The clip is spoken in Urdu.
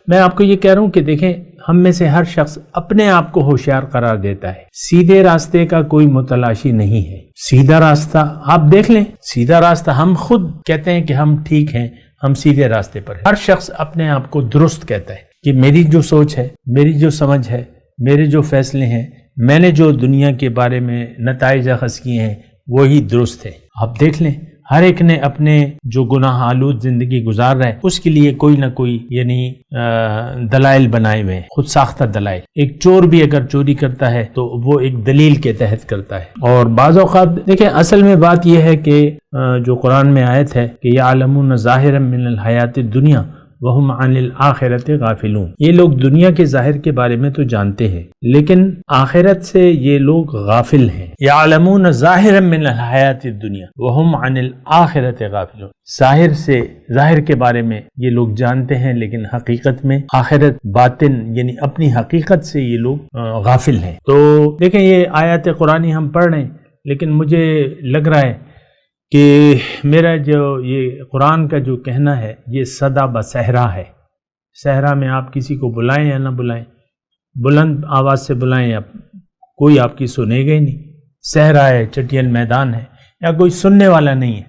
میں آپ کو یہ کہہ رہا ہوں کہ دیکھیں ہم میں سے ہر شخص اپنے آپ کو ہوشیار قرار دیتا ہے، سیدھے راستے کا کوئی متلاشی نہیں ہے۔ سیدھا راستہ آپ دیکھ لیں، سیدھا راستہ ہم خود کہتے ہیں کہ ہم ٹھیک ہیں، ہم سیدھے راستے پر ہیں۔ ہر شخص اپنے آپ کو درست کہتا ہے کہ میری جو سوچ ہے، میری جو سمجھ ہے، میرے جو فیصلے ہیں، میں نے جو دنیا کے بارے میں نتائج اخذ کیے ہیں وہی درست ہے۔ آپ دیکھ لیں ہر ایک نے اپنے جو گناہ آلود زندگی گزار رہا ہے اس کے لیے کوئی نہ کوئی دلائل بنائے ہوئے ہیں، خود ساختہ دلائل۔ ایک چور بھی اگر چوری کرتا ہے تو وہ ایک دلیل کے تحت کرتا ہے۔ اور بعض اوقات دیکھیں اصل میں بات یہ ہے کہ جو قرآن میں آیت ہے کہ یعلمون ظاہرا من الحیات الدنیا وہم عن الآخرۃ غافلون، یہ لوگ دنیا کے ظاہر کے بارے میں تو جانتے ہیں لیکن آخرت سے یہ لوگ غافل ہیں۔ یعلمون ظاہرا من الحیات الدنیا وہم عن الآخرۃ غافلون، ظاہر کے بارے میں یہ لوگ جانتے ہیں لیکن حقیقت میں آخرت باطن یعنی اپنی حقیقت سے یہ لوگ غافل ہیں۔ تو دیکھیں یہ آیات قرآنی ہم پڑھ رہے ہیں لیکن مجھے لگ رہا ہے کہ میرا جو یہ قرآن کا جو کہنا ہے یہ صدا بصحرا ہے۔ صحرا میں آپ کسی کو بلائیں یا نہ بلائیں، بلند آواز سے بلائیں یا کوئی آپ کی سنے گا ہی نہیں۔ صحرا ہے، چٹیل میدان ہے، یا کوئی سننے والا نہیں ہے۔